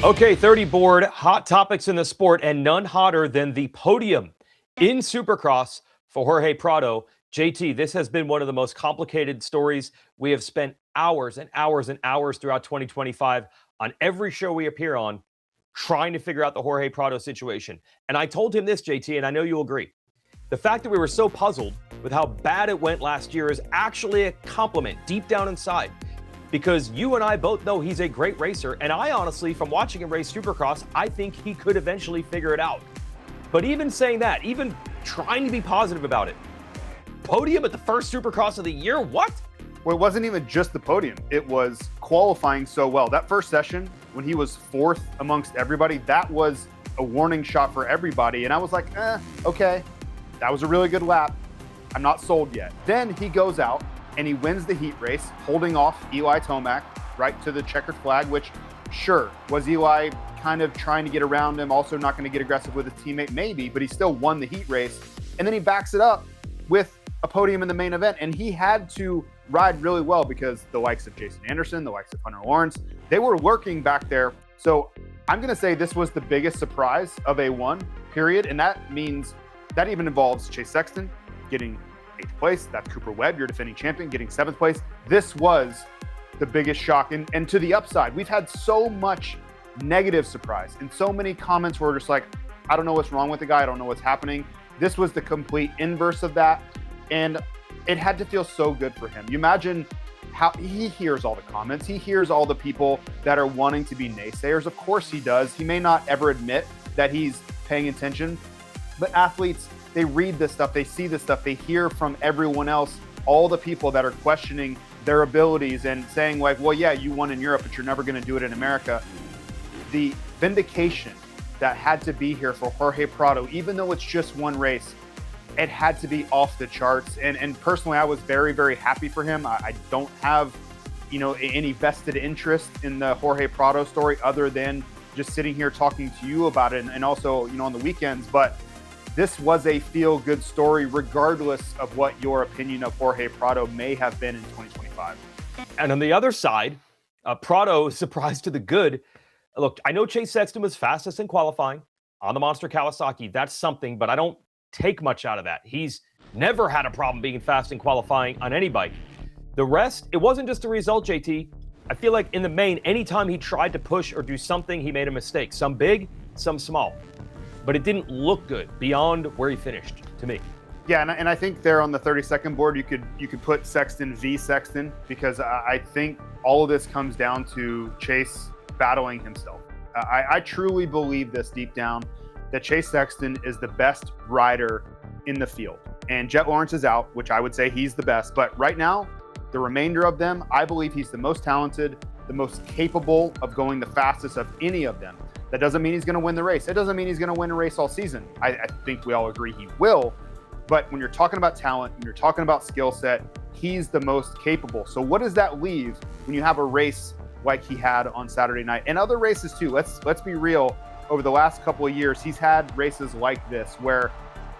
Okay, 30 board, hot topics in the sport, and none hotter than the podium in Supercross for Jorge Prado. JT, this has been one of the most complicated stories. We have spent hours and hours and hours throughout 2025 on every show we appear on trying to figure out the Jorge Prado situation. And I told him this, JT, and I know you'll agree. The fact that we were so puzzled with how bad it went last year is actually a compliment deep down inside. Because you and I both know he's a great racer, and I honestly, from watching him race Supercross, I think he could eventually figure it out. But even saying that, even trying to be positive about it, podium at the first Supercross of the year, what? Well, it wasn't even just the podium. It was qualifying so well. That first session, when he was fourth amongst everybody, that was a warning shot for everybody. And I was like, okay, that was a really good lap. I'm not sold yet. Then he goes out and he wins the heat race, holding off Eli Tomac right to the checkered flag, which, sure, was Eli kind of trying to get around him, also not going to get aggressive with his teammate? Maybe, but he still won the heat race. And then he backs it up with a podium in the main event, and he had to ride really well because the likes of Jason Anderson, the likes of Hunter Lawrence, they were lurking back there. So I'm going to say this was the biggest surprise of A1, period, and that means that even involves Chase Sexton getting 8th place. That's Cooper Webb, your defending champion, getting 7th place. This was the biggest shock. And to the upside, we've had so much negative surprise and so many comments where we're just like, I don't know what's wrong with the guy. I don't know what's happening. This was the complete inverse of that. And it had to feel so good for him. You imagine how he hears all the comments. He hears all the people that are wanting to be naysayers. Of course he does. He may not ever admit that he's paying attention, but athletes, they read this stuff, they see this stuff, they hear from everyone else, all the people that are questioning their abilities and saying like, well, yeah, you won in Europe, but you're never going to do it in America. The vindication that had to be here for Jorge Prado, even though it's just one race, it had to be off the charts. And personally, I was very, very happy for him. I don't have, any vested interest in the Jorge Prado story other than just sitting here talking to you about it and also, on the weekends. But this was a feel-good story, regardless of what your opinion of Jorge Prado may have been in 2025. And on the other side, Prado surprised to the good. Look, I know Chase Sexton was fastest in qualifying on the Monster Kawasaki. That's something, but I don't take much out of that. He's never had a problem being fast in qualifying on any bike. The rest, it wasn't just a result, JT. I feel like in the main, anytime he tried to push or do something, he made a mistake. Some big, some small. But it didn't look good beyond where he finished, to me. Yeah, and I think there on the 32nd board, you could put Sexton v. Sexton, because I think all of this comes down to Chase battling himself. I truly believe this deep down, that Chase Sexton is the best rider in the field. And Jet Lawrence is out, which I would say he's the best. But right now, the remainder of them, I believe he's the most talented, the most capable of going the fastest of any of them. That doesn't mean he's going to win the race. It doesn't mean he's going to win a race all season. I think we all agree he will. But when you're talking about talent, when you're talking about skill set, he's the most capable. So what does that leave when you have a race like he had on Saturday night? And other races too. Let's be real. Over the last couple of years, he's had races like this where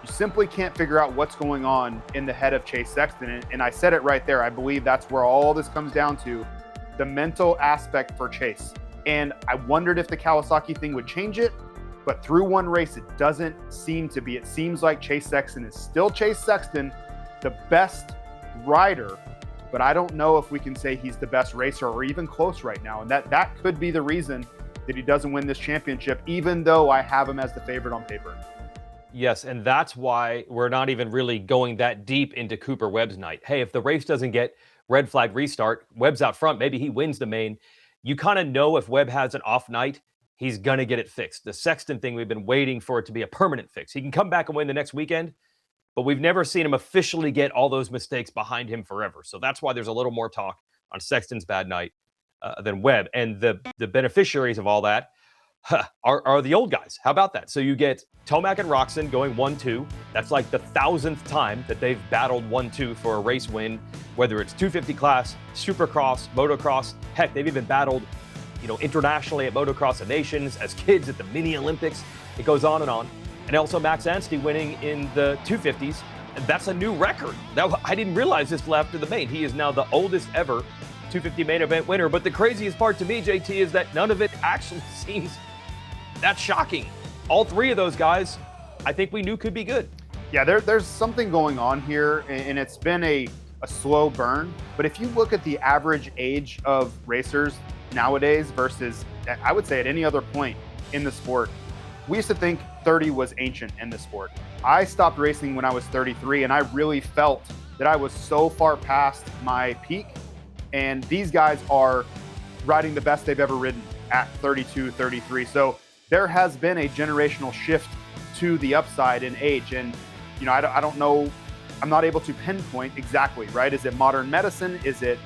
you simply can't figure out what's going on in the head of Chase Sexton. And I said it right there. I believe that's where all this comes down to, the mental aspect for Chase. And I wondered if the Kawasaki thing would change it, but through one race, it doesn't seem to be. It seems like Chase Sexton is still Chase Sexton, the best rider, but I don't know if we can say he's the best racer or even close right now. And that could be the reason that he doesn't win this championship, even though I have him as the favorite on paper. Yes, and that's why we're not even really going that deep into Cooper Webb's night. Hey, if the race doesn't get red flag restart, Webb's out front, maybe he wins the main. You kind of know if Webb has an off night, he's going to get it fixed. The Sexton thing, we've been waiting for it to be a permanent fix. He can come back and win the next weekend, but we've never seen him officially get all those mistakes behind him forever. So that's why there's a little more talk on Sexton's bad night than Webb. And the beneficiaries of all that are the old guys. How about that? So you get Tomac and Roczen going 1-2. That's like the 1,000th time that they've battled 1-2 for a race win, whether it's 250 class, Supercross, Motocross. Heck, they've even battled, internationally at Motocross of Nations, as kids at the Mini Olympics. It goes on. And also Max Anstey winning in the 250s. And that's a new record. Now, I didn't realize this till after the main. He is now the oldest ever 250 main event winner. But the craziest part to me, JT, is that none of it actually seems that shocking. All three of those guys, I think we knew could be good. Yeah, there's something going on here, and it's been a slow burn. But if you look at the average age of racers nowadays versus, I would say, at any other point in the sport, we used to think 30 was ancient in the sport. I stopped racing when I was 33, and I really felt that I was so far past my peak. And these guys are riding the best they've ever ridden at 32, 33. So there has been a generational shift to the upside in age. And, you know, I don't know, I'm not able to pinpoint exactly, right? Is it modern medicine? Is it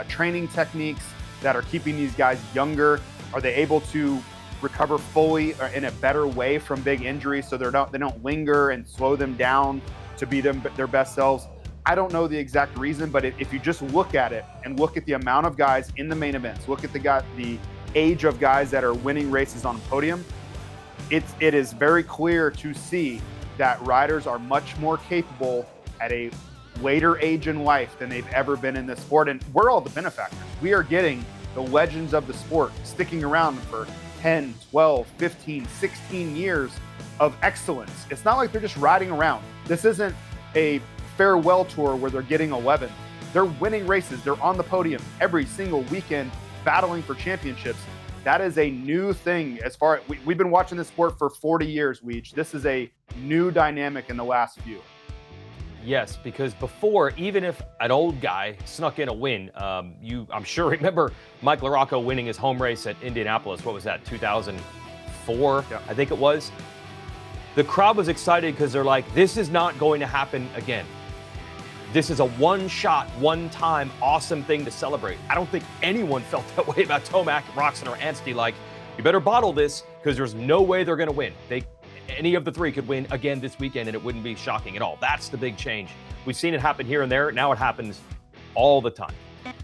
training techniques that are keeping these guys younger? Are they able to recover fully in a better way from big injuries so they don't linger and slow them down to be their best selves? I don't know the exact reason, but if you just look at it and look at the amount of guys in the main events, look at the age of guys that are winning races on the podium, it is very clear to see that riders are much more capable at a later age in life than they've ever been in this sport. And we're all the benefactors. We are getting the legends of the sport sticking around for 10, 12, 15, 16 years of excellence. It's not like they're just riding around. This isn't a farewell tour where they're getting 11. They're winning races. They're on the podium every single weekend, battling for championships. That is a new thing. As far as we've been watching this sport for 40 years, Weech. This is a new dynamic in the last few. Yes, because before, even if an old guy snuck in a win, I'm sure remember Mike LaRocco winning his home race at Indianapolis. What was that, 2004? Yeah. I think it was. The crowd was excited because they're like, this is not going to happen again. This is a one-shot, one-time awesome thing to celebrate. I don't think anyone felt that way about Tomac, Roczen, or Anstie. Like, you better bottle this because there's no way they're going to win. Any of the three could win again this weekend, and it wouldn't be shocking at all. That's the big change. We've seen it happen here and there. Now it happens all the time.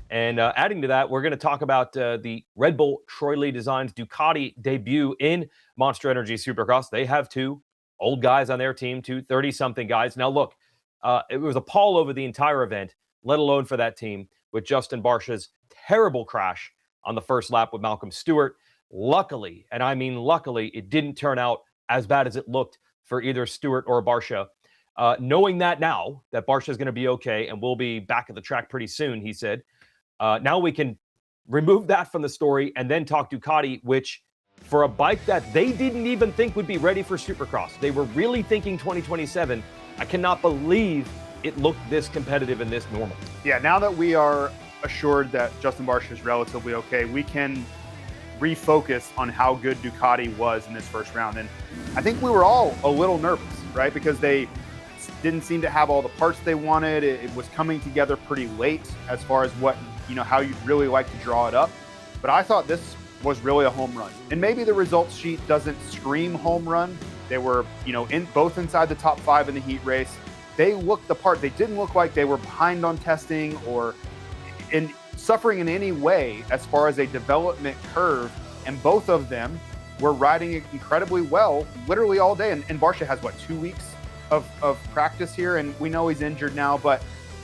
And adding to that, we're going to talk about the Red Bull Troy Lee Designs Ducati debut in Monster Energy Supercross. They have two old guys on their team, two 30-something guys. Now, look, it was a pall over the entire event, let alone for that team, with Justin Barcia's terrible crash on the first lap with Malcolm Stewart. Luckily, and I mean luckily, it didn't turn out as bad as it looked for either Stewart or Barcia. Knowing that now, that Barcia is going to be okay and we'll be back at the track pretty soon, he said, now we can remove that from the story and then talk Ducati, which for a bike that they didn't even think would be ready for Supercross, they were really thinking 2027. I cannot believe it looked this competitive and this normal. Yeah, now that we are assured that Justin Barcia is relatively okay, we can refocus on how good Ducati was in this first round. And I think we were all a little nervous, right? Because they didn't seem to have all the parts they wanted. It was coming together pretty late as far as what, how you'd really like to draw it up. But I thought this was really a home run. And maybe the results sheet doesn't scream home run. They were, both inside the top 5 in the heat race. They looked the part. They didn't look like they were behind on testing or suffering in any way as far as a development curve. And both of them were riding incredibly well, literally all day. And Barcia has, 2 weeks of practice here? And we know he's injured now, but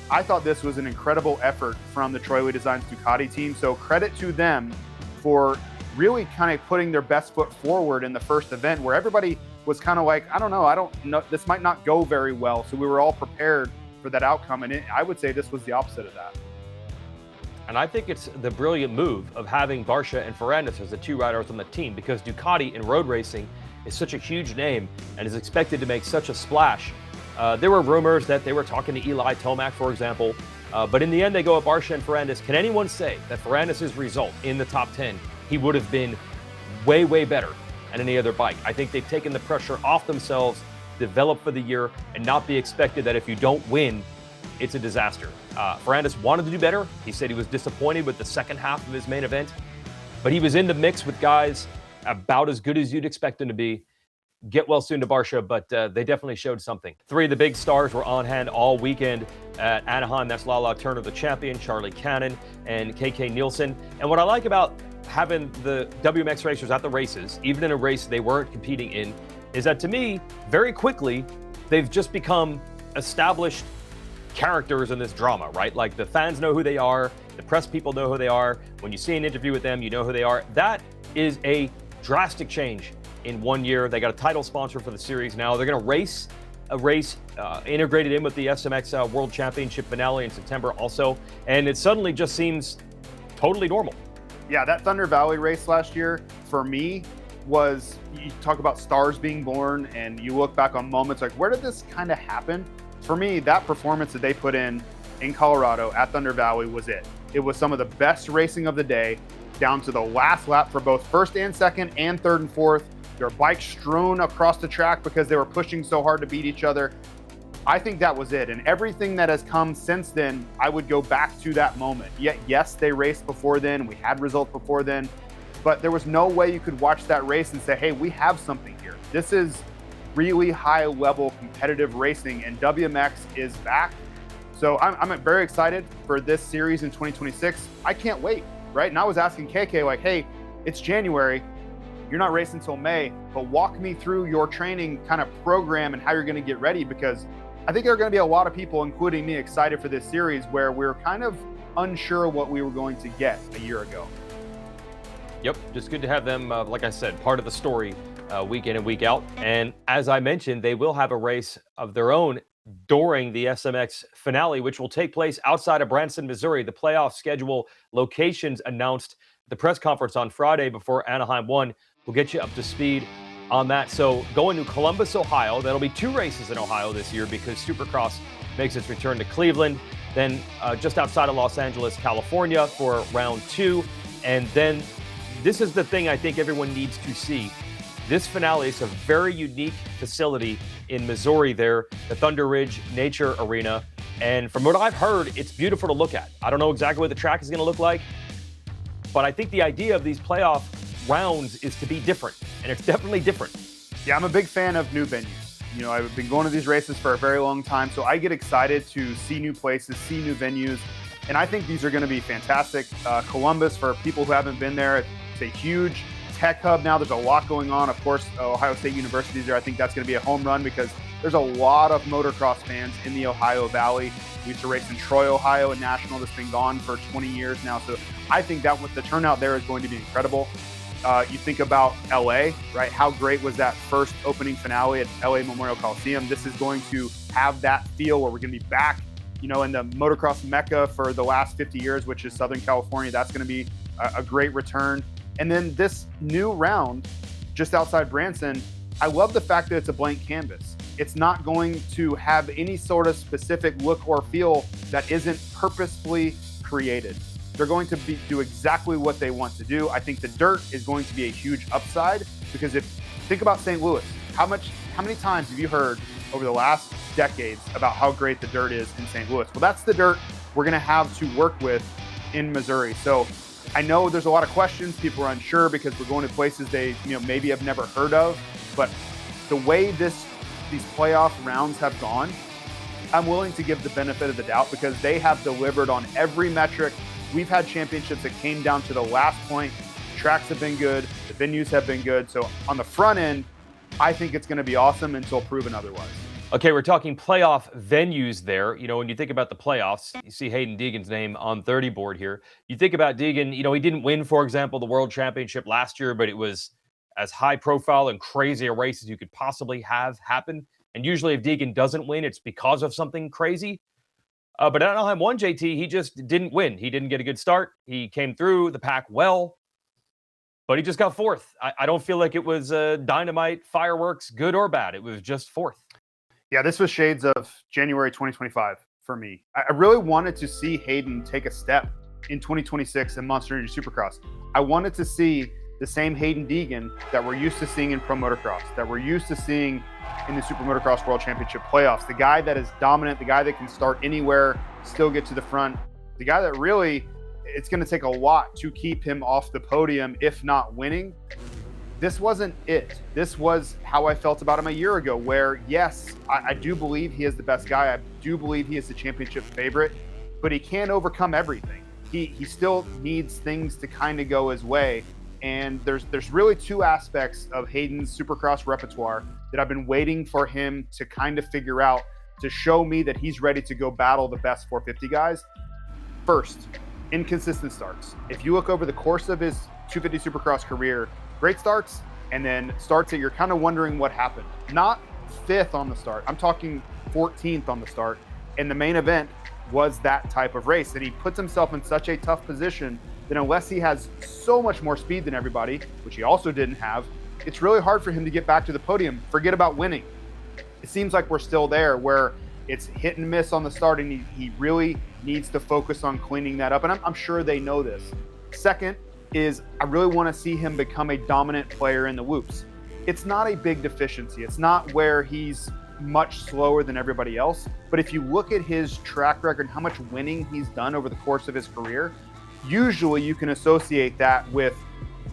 I thought this was an incredible effort from the Troy Lee Designs Ducati team. So credit to them for really kind of putting their best foot forward in the first event where everybody was kind of like, I don't know, this might not go very well. So we were all prepared for that outcome. And I would say this was the opposite of that. And I think it's the brilliant move of having Barcia and Ferrandis as the two riders on the team, because Ducati in road racing is such a huge name and is expected to make such a splash. There were rumors that they were talking to Eli Tomac, for example, but in the end they go with Barcia and Ferrandis. Can anyone say that Ferrandis' result in the top 10, he would have been way, way better on any other bike? I think they've taken the pressure off themselves, developed for the year, and not be expected that if you don't win, it's a disaster. Ferrandis wanted to do better. He said he was disappointed with the second half of his main event, but he was in the mix with guys about as good as you'd expect them to be. Get well soon to Barcia, but they definitely showed something. 3 of the big stars were on hand all weekend at Anaheim. That's Lala Turner, the champion, Charlie Cannon, and KK Nielsen. And what I like about having the WMX racers at the races, even in a race they weren't competing in, is that to me, very quickly, they've just become established characters in this drama, right? Like the fans know who they are. The press people know who they are. When you see an interview with them, you know who they are. That is a drastic change in 1 year. They got a title sponsor for the series now. They're going to race a race integrated in with the SMX World Championship finale in September also. And it suddenly just seems totally normal. Yeah, that Thunder Valley race last year, for me, was, you talk about stars being born and you look back on moments like, where did this kind of happen? For me, that performance that they put in Colorado at Thunder Valley was it. It was some of the best racing of the day, down to the last lap for both first and second and third and fourth. Their bikes strewn across the track because they were pushing so hard to beat each other. I think that was it. And everything that has come since then, I would go back to that moment. Yet, yes, they raced before then. We had results before then. But there was no way you could watch that race and say, hey, we have something here. This is really high-level competitive racing, and WMX is back. So I'm very excited for this series in 2026. I can't wait, right? And I was asking KK, like, hey, it's January. You're not racing until May, but walk me through your training kind of program and how you're going to get ready, because I think there are going to be a lot of people, including me, excited for this series where we're kind of unsure what we were going to get a year ago. Yep, just good to have them, like I said, part of the story week in and week out. And as I mentioned, they will have a race of their own during the SMX finale, which will take place outside of Branson, Missouri. The playoff schedule locations announced at the press conference on Friday before Anaheim 1. We'll get you up to speed on that. So going to Columbus, Ohio. That'll be 2 races in Ohio this year because Supercross makes its return to Cleveland. Then just outside of Los Angeles, California for round 2. And then this is the thing I think everyone needs to see. This finale is a very unique facility in Missouri there, the Thunder Ridge Nature Arena. And from what I've heard, it's beautiful to look at. I don't know exactly what the track is going to look like, but I think the idea of these playoff rounds is to be different, and it's definitely different. Yeah, I'm a big fan of new venues. You know, I've been going to these races for a very long time, so I get excited to see new places, see new venues, and I think these are going to be fantastic. Columbus, for people who haven't been there, it's a huge tech hub now. There's a lot going on. Of course, Ohio State University is there. I think that's going to be a home run because there's a lot of motocross fans in the Ohio Valley. We used to race in Troy, Ohio, a national that's been gone for 20 years now. So I think that the turnout there is going to be incredible. You think about LA, right? How great was that first opening finale at LA Memorial Coliseum? This is going to have that feel where we're going to be back, you know, in the motocross mecca for the last 50 years, which is Southern California. That's going to be a great return. And then this new round, just outside Branson, I love the fact that it's a blank canvas. It's not going to have any sort of specific look or feel that isn't purposefully created. They're going to do exactly what they want to do. I think the dirt is going to be a huge upside because think about St. Louis, how many times have you heard over the last decades about how great the dirt is in St. Louis? Well, that's the dirt we're going to have to work with in Missouri. So I know there's a lot of questions. People are unsure because we're going to places they maybe have never heard of. But the way these playoff rounds have gone, I'm willing to give the benefit of the doubt because they have delivered on every metric. We've had championships that came down to the last point. The tracks have been good. The venues have been good. So on the front end, I think it's going to be awesome until proven otherwise. Okay, we're talking playoff venues there. You know, when you think about the playoffs, you see Hayden Deegan's name on 30 board here. You think about Deegan, he didn't win, for example, the World Championship last year, but it was as high profile and crazy a race as you could possibly have happen. And usually if Deegan doesn't win, it's because of something crazy. But Anaheim 1, JT, he just didn't win. He didn't get a good start. He came through the pack well, but he just got 4th. I don't feel like it was dynamite, fireworks, good or bad. It was just 4th. Yeah, this was shades of January 2025 for me. I really wanted to see Hayden take a step in 2026 in Monster Energy Supercross. I wanted to see the same Hayden Deegan that we're used to seeing in Pro Motocross, that we're used to seeing in the Super Motocross World Championship playoffs. The guy that is dominant, the guy that can start anywhere, still get to the front, the guy that really, it's going to take a lot to keep him off the podium, if not winning. This wasn't it. This was how I felt about him a year ago, where yes, I do believe he is the best guy. I do believe he is the championship favorite, but he can't overcome everything. He still needs things to kind of go his way. And there's really 2 aspects of Hayden's Supercross repertoire that I've been waiting for him to kind of figure out to show me that he's ready to go battle the best 450 guys. First, inconsistent starts. If you look over the course of his 250 Supercross career, great starts, and then starts that you're kind of wondering what happened. Not 5th on the start. I'm talking 14th on the start. And the main event was that type of race. And he puts himself in such a tough position that unless he has so much more speed than everybody, which he also didn't have, it's really hard for him to get back to the podium. Forget about winning. It seems like we're still there where it's hit and miss on the start, and he really needs to focus on cleaning that up. And I'm sure they know this. Second is I really want to see him become a dominant player in the whoops. It's not a big deficiency. It's not where he's much slower than everybody else. But if you look at his track record, how much winning he's done over the course of his career, usually you can associate that with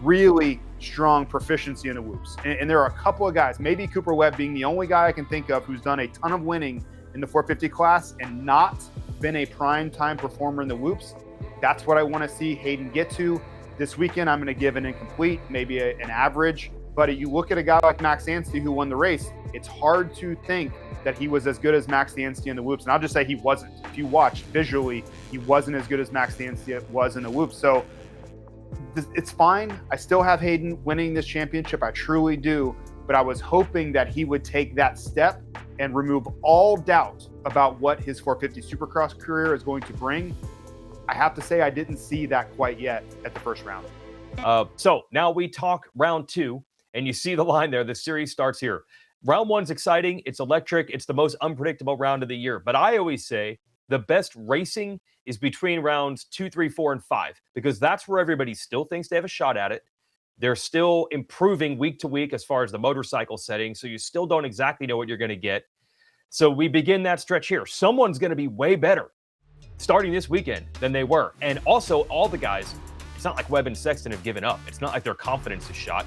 really strong proficiency in the whoops. And there are a couple of guys, maybe Cooper Webb being the only guy I can think of who's done a ton of winning in the 450 class and not been a prime time performer in the whoops. That's what I want to see Hayden get to. This weekend, I'm going to give an incomplete, maybe an average. But you look at a guy like Max Anstey who won the race, it's hard to think that he was as good as Max Anstey in the whoops. And I'll just say he wasn't. If you watch visually, he wasn't as good as Max Anstey was in the whoops. So it's fine. I still have Hayden winning this championship. I truly do. But I was hoping that he would take that step and remove all doubt about what his 450 Supercross career is going to bring. I have to say I didn't see that quite yet at the first round. So now we talk round 2, and you see the line there. The series starts here. Round 1's exciting. It's electric. It's the most unpredictable round of the year. But I always say the best racing is between rounds 2, 3, 4, and 5, because that's where everybody still thinks they have a shot at it. They're still improving week to week as far as the motorcycle setting, so you still don't exactly know what you're going to get. So we begin that stretch here. Someone's going to be way better starting this weekend than they were. And also, all the guys, it's not like Webb and Sexton have given up. It's not like their confidence is shot.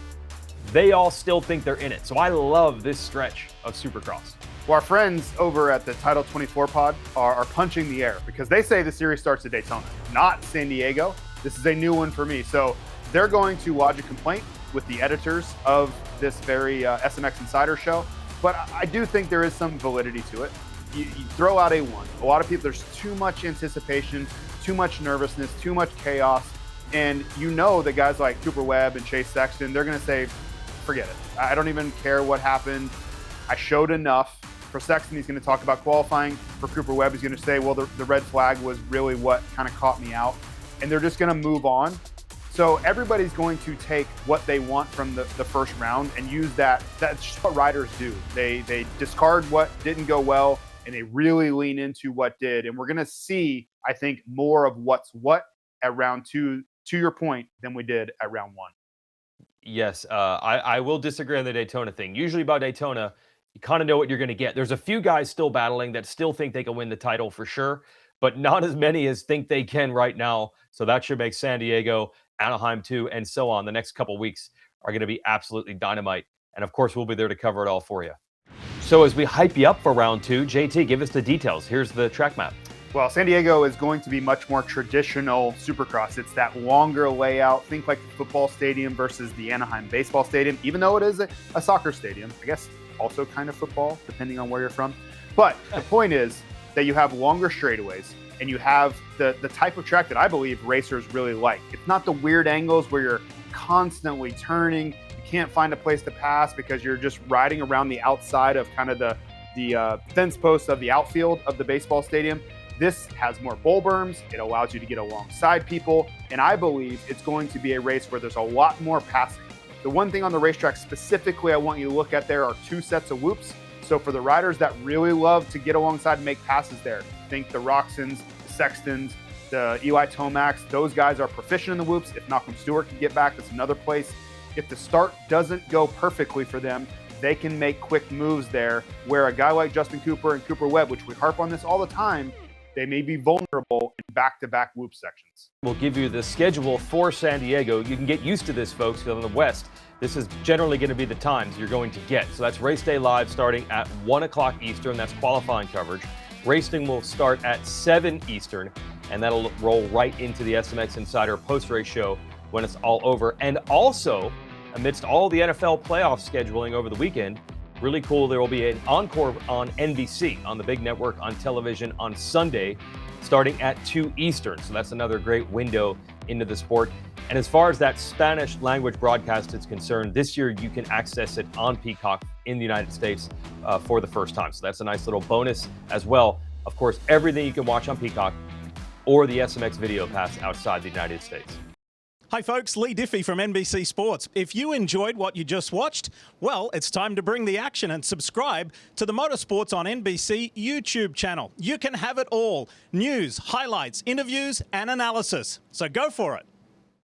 They all still think they're in it. So I love this stretch of Supercross. Well, our friends over at the Title 24 pod are punching the air because they say the series starts at Daytona, not San Diego. This is a new one for me. So they're going to lodge a complaint with the editors of this very SMX Insider show. But I do think there is some validity to it. You throw out A1. A lot of people, there's too much anticipation, too much nervousness, too much chaos. And you know that guys like Cooper Webb and Chase Sexton, they're going to say, forget it. I don't even care what happened. I showed enough. For Sexton, he's going to talk about qualifying. For Cooper Webb, he's going to say, well, the red flag was really what kind of caught me out. And they're just going to move on. So everybody's going to take what they want from the first round and use that. That's just what riders do. They discard what didn't go well, and they really lean into what did. And we're going to see, I think, more of what's what at round 2, to your point, than we did at round 1. Yes, I will disagree on the Daytona thing. Usually about Daytona, you kind of know what you're going to get. There's a few guys still battling that still think they can win the title for sure, but not as many as think they can right now. So that should make San Diego, Anaheim too, and so on. The next couple weeks are going to be absolutely dynamite. And of course, we'll be there to cover it all for you. So as we hype you up for round 2, JT, give us the details. Here's the track map. Well, San Diego is going to be much more traditional Supercross. It's that longer layout. Think like the football stadium versus the Anaheim baseball stadium, even though it is a soccer stadium. I guess also kind of football, depending on where you're from. But the point is that you have longer straightaways, and you have the type of track that I believe racers really like. It's not the weird angles where you're constantly turning. You can't find a place to pass because you're just riding around the outside of kind of the fence posts of the outfield of the baseball stadium. This has more bull berms. It allows you to get alongside people. And I believe it's going to be a race where there's a lot more passing. The one thing on the racetrack specifically I want you to look at there are 2 sets of whoops. So for the riders that really love to get alongside and make passes there, think the Roxons, the Sextons, the Eli Tomacs, those guys are proficient in the whoops. If Malcolm Stewart can get back, that's another place. If the start doesn't go perfectly for them, they can make quick moves there, where a guy like Justin Cooper and Cooper Webb, which we harp on this all the time, they may be vulnerable in back-to-back whoop sections. We'll give you the schedule for San Diego. You can get used to this, folks, because on the West, this is generally going to be the times you're going to get. So that's Race Day Live starting at 1 o'clock Eastern. That's qualifying coverage. Racing will start at 7 Eastern, and that'll roll right into the SMX Insider post-race show when it's all over. And also, amidst all the NFL playoff scheduling over the weekend, really cool, there will be an encore on NBC, on the big network on television on Sunday. starting at 2 Eastern. So that's another great window into the sport. And as far as that Spanish language broadcast is concerned, this year you can access it on Peacock in the United States for the first time. So that's a nice little bonus as well. Of course, everything you can watch on Peacock or the SMX Video Pass outside the United States. Hi folks, Lee Diffie from NBC Sports. If you enjoyed what you just watched, well, it's time to bring the action and subscribe to the Motorsports on NBC YouTube channel. You can have it all: news, highlights, interviews, and analysis. So go for it.